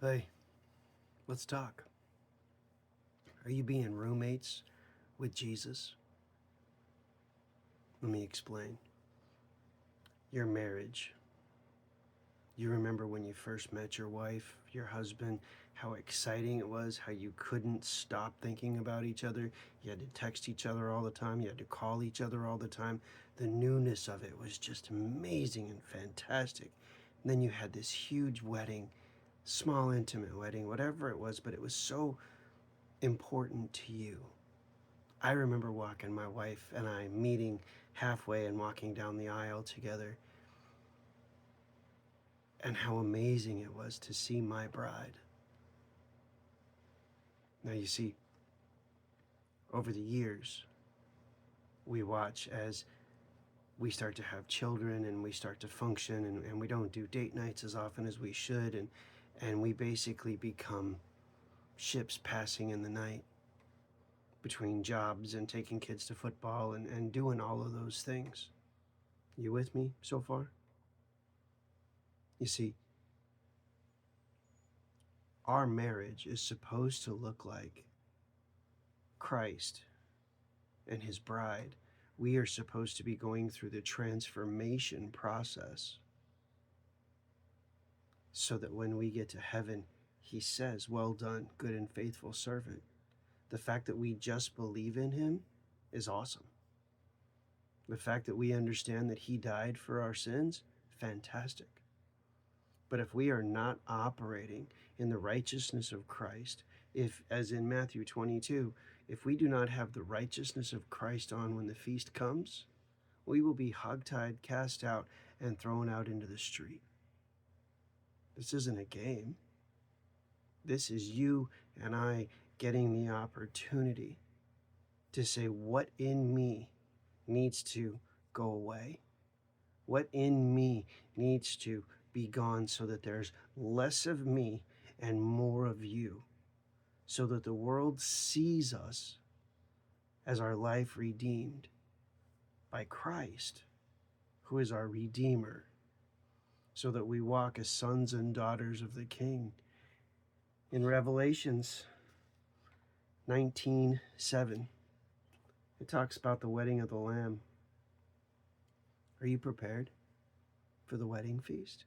Hey, let's talk. Are you being roommates with Jesus? Let me explain. Your marriage. You remember when you first met your wife, your husband, how exciting it was, how you couldn't stop thinking about each other. You had to text each other all the time, you had to call each other all the time. The newness of it was just amazing and fantastic. And then you had this huge wedding, small, intimate wedding, whatever it was, but it was so important to you. I remember walking my wife and I meeting halfway and walking down the aisle together, and how amazing it was to see my bride. Now, you see, over the years, we watch as we start to have children and we start to function, and we don't do date nights as often as we should, and we basically become ships passing in the night between jobs and taking kids to football and doing all of those things. You with me so far? You see, our marriage is supposed to look like Christ and his bride. We are supposed to be going through the transformation process so that when we get to heaven, he says, "Well done, good and faithful servant." The fact that we just believe in him is awesome. The fact that we understand that he died for our sins, fantastic. But if we are not operating in the righteousness of Christ, if, as in Matthew 22, if we do not have the righteousness of Christ on when the feast comes, we will be hogtied, cast out, and thrown out into the street. This isn't a game. This is you and I getting the opportunity to say, what in me needs to go away? What in me needs to be gone so that there's less of me and more of you, so that the world sees us as our life redeemed by Christ, who is our Redeemer, so that we walk as sons and daughters of the King. In Revelations 19:7, it talks about the wedding of the Lamb. Are you prepared for the wedding feast?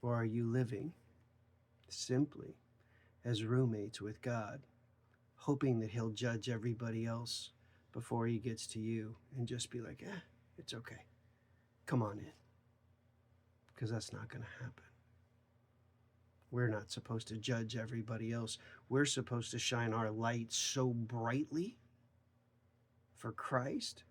Or are you living simply as roommates with God, hoping that he'll judge everybody else before he gets to you and just be like, it's okay, come on in? Because that's not going to happen. We're not supposed to judge everybody else. We're supposed to shine our light so brightly for Christ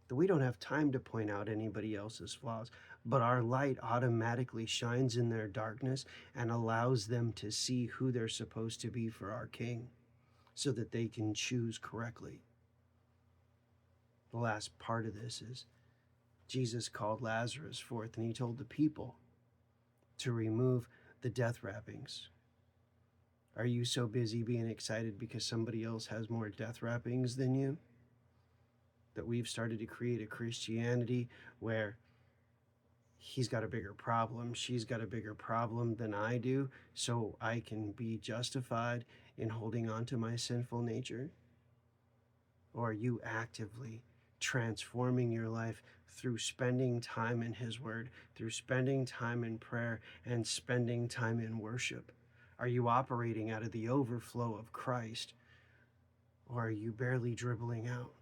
that we don't have time to point out anybody else's flaws, but our light automatically shines in their darkness and allows them to see who they're supposed to be for our King, so that they can choose correctly. The last part of this is Jesus called Lazarus forth, and he told the people to remove the death wrappings. Are you so busy being excited because somebody else has more death wrappings than you, that we've started to create a Christianity where he's got a bigger problem, she's got a bigger problem than I do, so I can be justified in holding on to my sinful nature? Or are you actively transforming your life through spending time in his word, through spending time in prayer, and spending time in worship? Are you operating out of the overflow of Christ, or are you barely dribbling out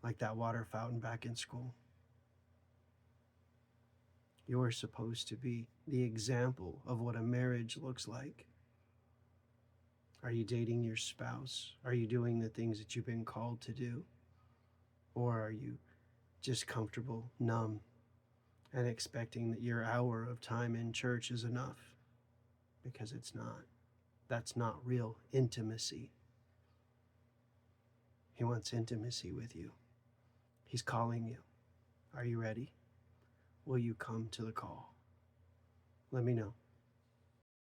like that water fountain back in school? You're supposed to be the example of what a marriage looks like. Are you dating your spouse? Are you doing the things that you've been called to do? Or are you just comfortable, numb, and expecting that your hour of time in church is enough? Because it's not. That's not real intimacy. He wants intimacy with you. He's calling you. Are you ready? Will you come to the call? Let me know.